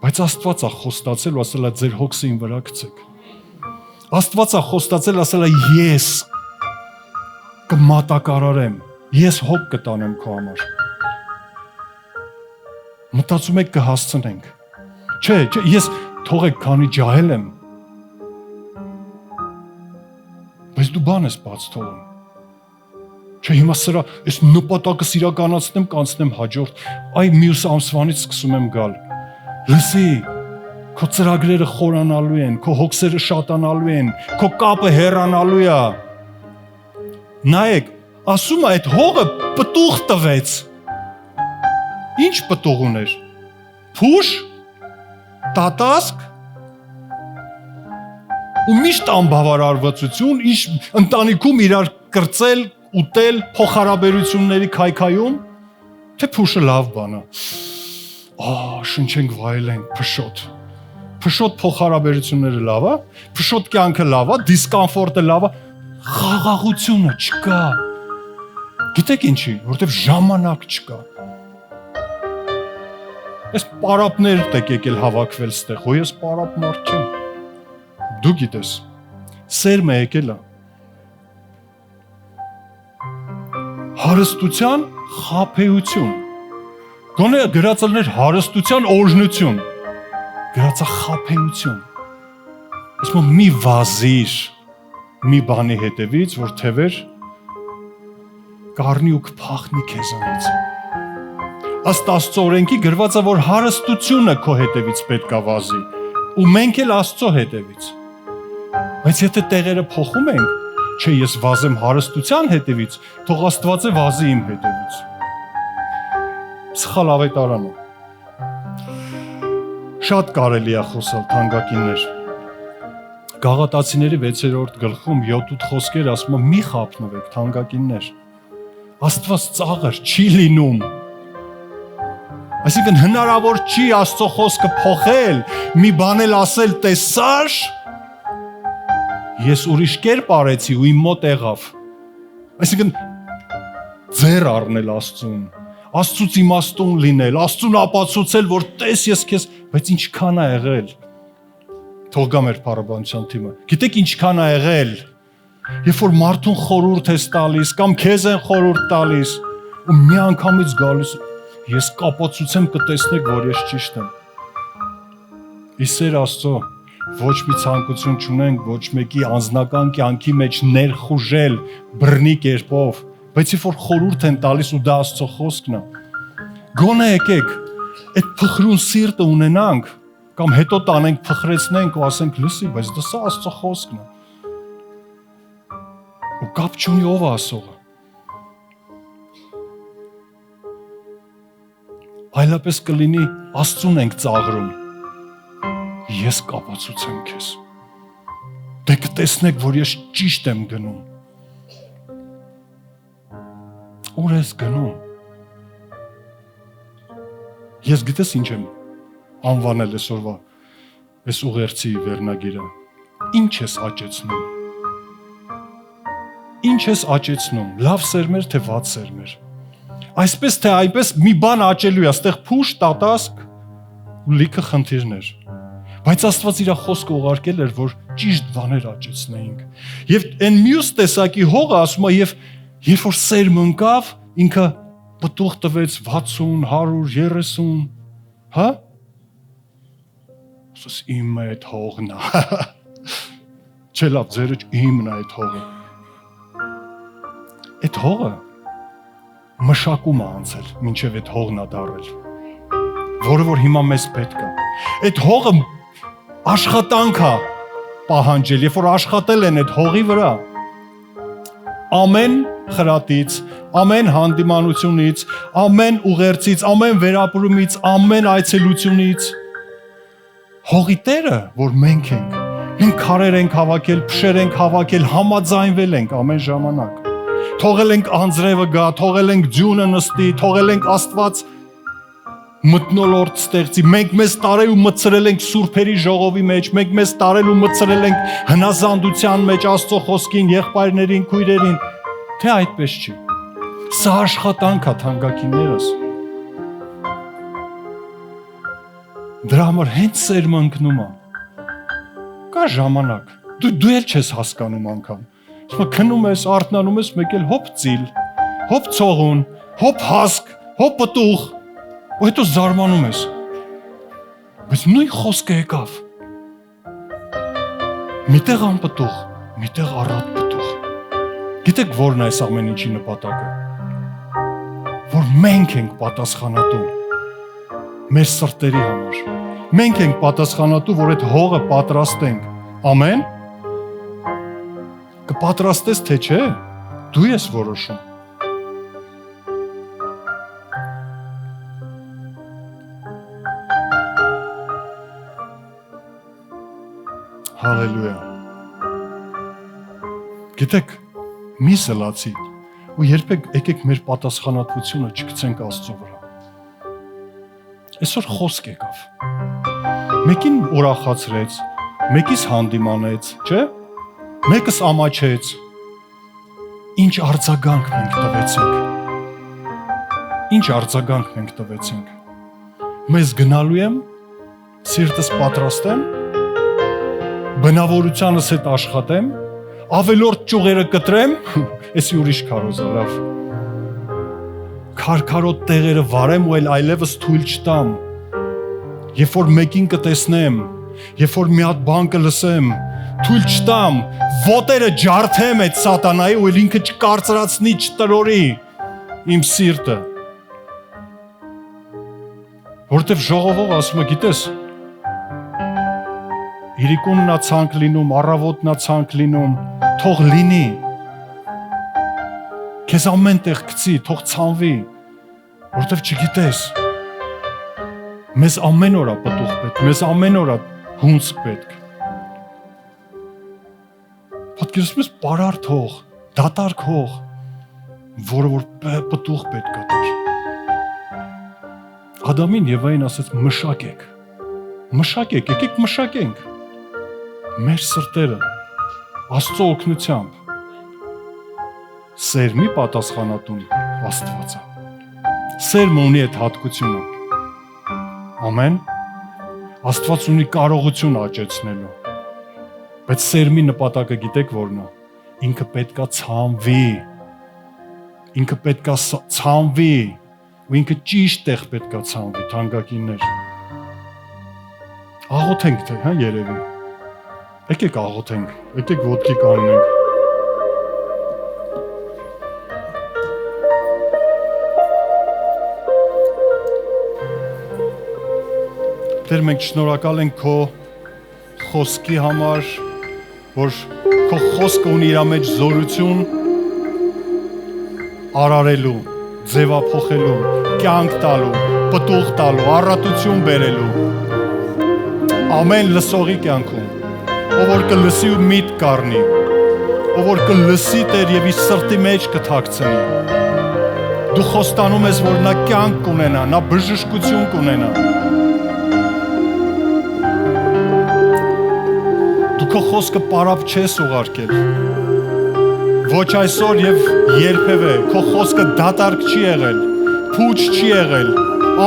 [SPEAKER 1] Բայց Աստված է խոստացել ու ասել է ձեր հոգսը իմ վրա գցեք։ Աստված է խոստացել, ասել է ես կմատակարարեմ, ես հոգ կտանեմ քո համար։ Մտածում եք կհասցնենք։ Չէ, ես թողեք քանի ջահել եմ։ Բայց դու բան ես բաց թողում։ Չէ, հիմա սրա այս նպատակս իրականացնեմ, կանցնեմ հաջորդ, այ մյուս ամսվանից սկսում եմ գալ։ Լսի, քո ծրագրերը խորանալու են, քո հոգսերը շատանալու են, քո կապը հեռանալու է։ Նայեք, ասում է այդ հողը պտուղ տվեց։ Ինչ պտուղ ուներ։ Փուշ, տատասկ, ու միշտ անբավարարվածություն, ինչ ընտանիքում իրար կրծել, ուտել, փոխհարաբերությունների քայքայում, թե փուշը լավ բան է։ Շնչենք վայելենք, փշոտ։ Փշոտ փոխհարաբերությունները լավ է, փշոտ կյանքը լավ է, դիսկոմֆորտը լավ է, խաղաղությունը չկա։ Գիտեք ինչի, որովհետև ժամանակ չկա։ Այս պարապներ եք եկել հավաքվել ստեղ, հո ես պարապ մարդ չեմ։ Դու գիտես, սերմը եկել է։ Հարստության խաբեություն։ Գոնե գրածելներ հարստության օրհնություն։ Գրածա խաբեություն։ Ասում մի վազիր մի բանի հետևից, որ թևեր կառնի ու կփախնի քեզանից։ Ըստ Աստծո օրենքի գրված է, որ հարստությունը քո հետևից պետք է վազի, ու մենք էլ Աստծո հետևից։ Բայց եթե տեղերը փոխում ենք, չէ, ես վազեմ հարստության հետևից, թող Աստվածը վազի իմ հետևից։ Սխալ ավետարան է։ Շատ կարելի է խոսալ, թանկագիններ։ Գաղատացիների 6-րդ գլխում 7-8 խոսքեր ասում է՝ մի խափնվեք, թանկագիններ։ Աստված ծաղր չի լինում։ Այսինքն հնարավոր չի Աստծո խոսքը փոխել, մի բան էլ ասել տեսար, ես ուրիշ կերպ արեցի ու իմ մոտ եղավ։ Այսինքն ձեռ առնել Աստծուն, Աստծուց իմաստուն լինել, Աստծուն ապացուցել, որ տես ես քեզ, բայց ինչքան է եղել։ Թող գա մեր փառաբանության թիմը։ Գիտեք ինչքան է եղել, երբ որ մարդուն խորհուրդ ես տալիս կամ քեզ են խորհուրդ տալիս ու մի անգամից գալիս ես կապացուցեմ կտեսնեք, որ ես ճիշտ եմ։ Իսեր Աստծո, ոչ մի ցանկություն չունենք ոչ մեկի անձնական կյանքի մեջ ներխուժել բռնի կերպով, բայց երբ որ խորհուրդ են տալիս ու դա Աստծո խոսքն է, գոնե եկեք այդ փխրուն սիրտը ունենանք կամ հետո տանենք փխրեցնենք ու ասենք լսի, բայց դա սա Աստծո խոսքն է։ Ու կապ չունի ով է ասողը։ Այլապես կլինի Աստծուն ենք ծաղրում։ Ես կապացուցեմ քեզ։ Դե կտեսնեք, որ ես ճիշտ եմ գնում։ Ուր ես գնում։ Ես գիտես ինչ եմ անվանել այսօրվա այս ուղերձի վերնագիրը։ Ինչ ես աճեցնում։ Ինչ ես աճեցնում, լավ սերմեր թե վատ սերմեր։ Այսպես թե այնպես մի բան աճելու է, այստեղ փուշ, տատասկ ու լիքը խնդիրներ։ Բայց Աստված իր խոսքը ուղարկել էր, որ ճիշտ բաներ աճեցնեինք։ Եվ այն մյուս տեսակի հողը ասում է, եւ երբ որ սերմ ընկավ, ինքը պտուղ տվեց 60, 100, 30, հա? Ասես իմ այդ հողն է։ Չէ լավ, ձերը իմն է այդ հողը։ Այդ հողը մշակում է անցել, մինչև այդ հողն է դարել, որը որ հիմա մեզ պետք է։ Այդ հողը աշխատանք է պահանջել, երբ որ աշխատել են այդ հողի վրա, ամեն խրատից, ամեն հանդիմանությունից, ամեն ուղերձից, ամեն վերապրումից, ամեն այցելությունից, հողի տերը, որ մենք ենք, մենք քարեր ենք հավաքել, փշեր ենք հավաքել, համաձայնվել ենք ամեն ժամանակ, թողել ենք անձրևը գա, թողել ենք ձյունը նստի, թողել ենք Աստված մթնոլորտ ստեղծի, մենք մեզ տարել ու մտցրել ենք սուրբերի ժողովի մեջ, մենք մեզ տարել ու մտցրել ենք հնազանդության մեջ Աստծո խոսքին, եղբայրներին, քույրերին, թե այդպես չի։ Սա աշխատանք է, թանկագիններս։ Դրա համար հենց սերմը ընկնում է։ Կա ժամանակ, դու էլ չես հասկանում անգամ։ Քնում ես, արթնանում ես, մեկ էլ հոպ ծիլ, հոպ ցողուն, հոպ հասկ, հոպ պտուղ, ու հետո զարմանում ես։ Բայց նույն խոսքը եկավ։ Միտեղ անպտուղ, միտեղ առատ պտուղ։ Գիտեք որն է այս ամեն ինչի նպատակը։ Որ մենք ենք պատասխանատու մեր սրտերի համար։ Մենք ենք պատասխանատու, որ այդ հողը պատրաստենք։ Ամեն։ Կպատրաստես թե չէ, դու ես որոշում։ Հալելույա։ Գիտեք, մի սլացի ու երբեք եկեք մեր պատասխանատվությունը չգցենք Աստծո վրա։ Այսօր խոսք եկավ։ Մեկին ուրախացրեց, մեկից հանդիմանեց, չէ՞։ Մեկս ամաչեց։ Ինչ արձագանք մենք տվեցինք։ Ինչ արձագանք մենք տվեցինք։ Մեզ գնալու եմ, սիրտս պատրաստեմ, բնավորությանս հետ աշխատեմ, ավելորդ ճյուղերը կտրեմ, էսի ուրիշ քարոզ է, լավ։ Քարքարոտ տեղերը վարեմ ու այլևս թույլ չտամ։ Երբ որ մեկին կտեսնեմ, երբ որ մի հատ բան կլսեմ, թույլ չտամ ոտերը ջարդեմ այդ սատանայի ու ինքը չկարծրացնի, չտրորի իմ սիրտը։ Որտեվ ժողովող ասում է, գիտես, իրիկունն ա ցանկ լինում, առավոտն ա ցանկ լինում, թող լինի։ Քեզ ամեն տեղ գցի, թող ցանվի, որտեվ չգիտես։ Մեզ ամեն օր ա պտուղ պետք, մեզ ամեն օր ա հունց պետք։ Պատկերացնում ես պարար թող, դատարկ հող, որը որ պտուղ պետք ա տար։ Ադամին Եվային ասեց մշակեք, եկեք մշակենք մեր սրտերը Աստծո օգնությամբ։ Սերմի պատասխանատուն Աստված է։ Սերմը ունի այդ հատկությունը։ Ամեն։ Աստված ունի կարողություն աճեցնելու։ Բայց սերմի նպատակը գիտեք որն է։ Ինքը պետքա ցանվի։ Ինքը պետքա ցանվի, ու ինքը ճիշտ տեղ պետքա ցանվի, թանկագիններ։ Աղոթենք թե, հա, երևի։ Եկեք աղոթենք, եկեք ոտքի կանգնենք։ Տեր, մենք շնորհակալ ենք քո խոսքի համար, որ քո խոսքը ունի իր մեջ զորություն արարելու, ձևափոխելու, կյանք տալու, պտուղ տալու, առատություն բերելու ամեն լսողի կյանքում, ով որ կլսի ու միտք կառնի, ով որ կլսի Տեր եւ իր սրտի մեջ կթաքցնի։ Դու խոստանում ես, որ նա կյանք կունենա, նա բժշկություն կունենա։ Դու քո խոսքը պարապ չես ուղարկել։ Ոչ այսօր եւ երբևէ քո խոսքը դատարկ չի եղել, փուչ չի եղել,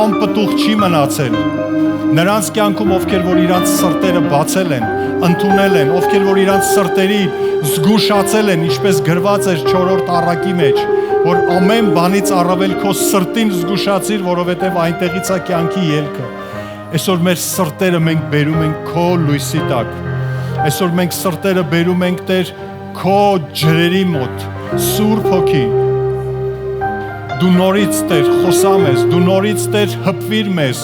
[SPEAKER 1] անպտուղ չի մնացել։ Նրանց կյանքում, ովքեր որ իրանց սրտերը բացել են, ընդունել են, ովքեր որ իրանց սրտերի զգուշացել են, ինչպես գրված էր 4-րդ առակի մեջ, որ ամեն բանից առավել քո սրտին զգուշացիր, որովհետև այնտեղից է կյանքի ելքը։ Այսօր մեր սրտերը մենք բերում ենք քո լույսի տակ։ Այսօր մենք սրտերը բերում ենք Տեր քո ջրերի մոտ, Սուրբ Հոգի։ Դու նորից Տեր խոսամ ես, դու նորից Տեր հպվիր մեզ,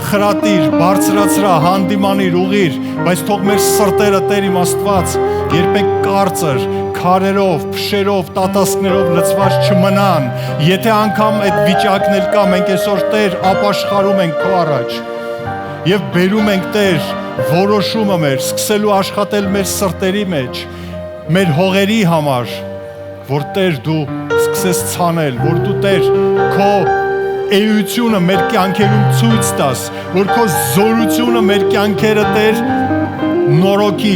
[SPEAKER 1] խրատիր, բարձրացրա, հանդիմանիր, ուղիր, բայց թող մեր սրտերը Տեր իմ Աստված երբեք կարծր, քարերով, փշերով, տատասկներով լցված չմնան։ Եթե անգամ այդ վիճակն էլ կա, մենք այսօր Տեր ապաշխարում ենք քո առաջ եւ բերում ենք Տեր որոշումը մեր, սկսելու աշխատել մեր սրտերի մեջ, մեր հողերի համար, որ Տեր դու սկսես ցանել, որ դու Տեր քո էությունը մեր կյանքերում ցույց տաս, որ քո զորությունը մեր կյանքերը Տեր նորոգի,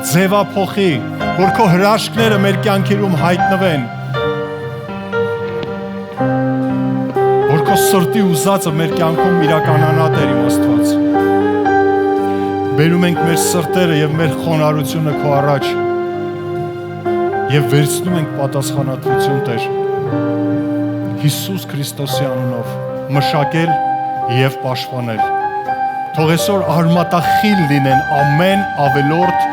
[SPEAKER 1] ձևափոխի, որ քո հրաշքները մեր կյանքերում հայտնվեն, որ քո սրտի ուզածը մեր կյանքում իրականանա Տեր իմ Աստված։ Բերում ենք մեր սրտերը եւ մեր խոնարհությունը քո առաջ եւ վերցնում ենք պատասխանատվություն Տեր Հիսուս Քրիստոսի անունով մշակել եւ պաշտպանել։ Թող այսօր արմատախիլ լինեն ամեն ավելորդ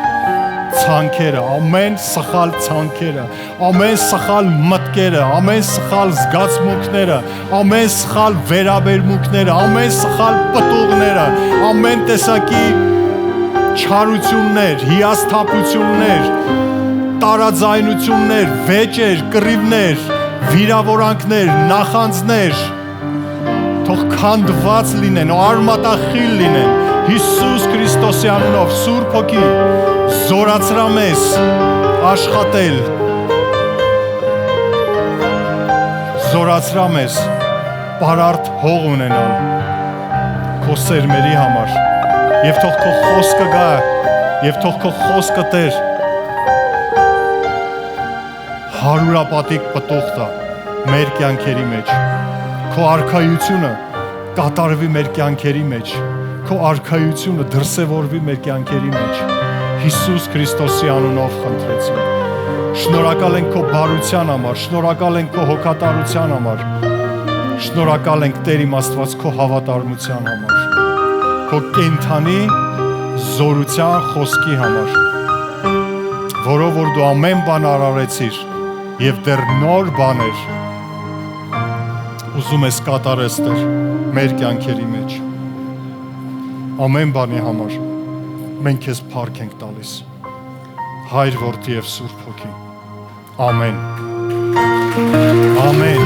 [SPEAKER 1] ցանքերը, ամեն սխալ ցանքերը, ամեն սխալ մտքերը, ամեն սխալ զգացմունքները, ամեն սխալ վերաբերմունքները, ամեն սխալ պտուղները, ամեն տեսակի չարություններ, հիասթափություններ, տարաձայնություններ, վեճեր, կռիվներ, վիրավորանքներ, նախանձներ թող քանդված լինեն, արմատախիլ լինեն Հիսուս Քրիստոսի անունով Սուրբ Հոգի զորացրա մեզ աշխատել, զորացրա մեզ պարարտ հող ունենալ քո սերմերի համար եւ թող քո խոսքը գա եւ թող քո խոսքը Տեր հարուրապատիկ պտուղ տա մեր կյանքերի մեջ, քո արքայությունը կատարվի մեր կյանքերի մեջ, քո արքայությունը դրսևորվի մեր կյանքերի մեջ, Հիսուս Քրիստոսի անունով խնդրեցինք։ Շնորհակալ ենք քո բարության համար, շնորհակալ ենք քո հոգատարության համար, շնորհակալ ենք Տեր իմ Աստված քո հավատարմության համար, քո կենթանի զորության խոսքի համար։ որով որ դու ամեն բան արարեցիր եւ դեռ նոր բաներ ուզում ես կատարես Տեր մեր կյանքերի մեջ։ Ամեն բանի համար մենք քեզ փառք ենք տալիս։ Հայր, Որդի եւ Սուրբ Հոգի։ Ամեն։ Ամեն։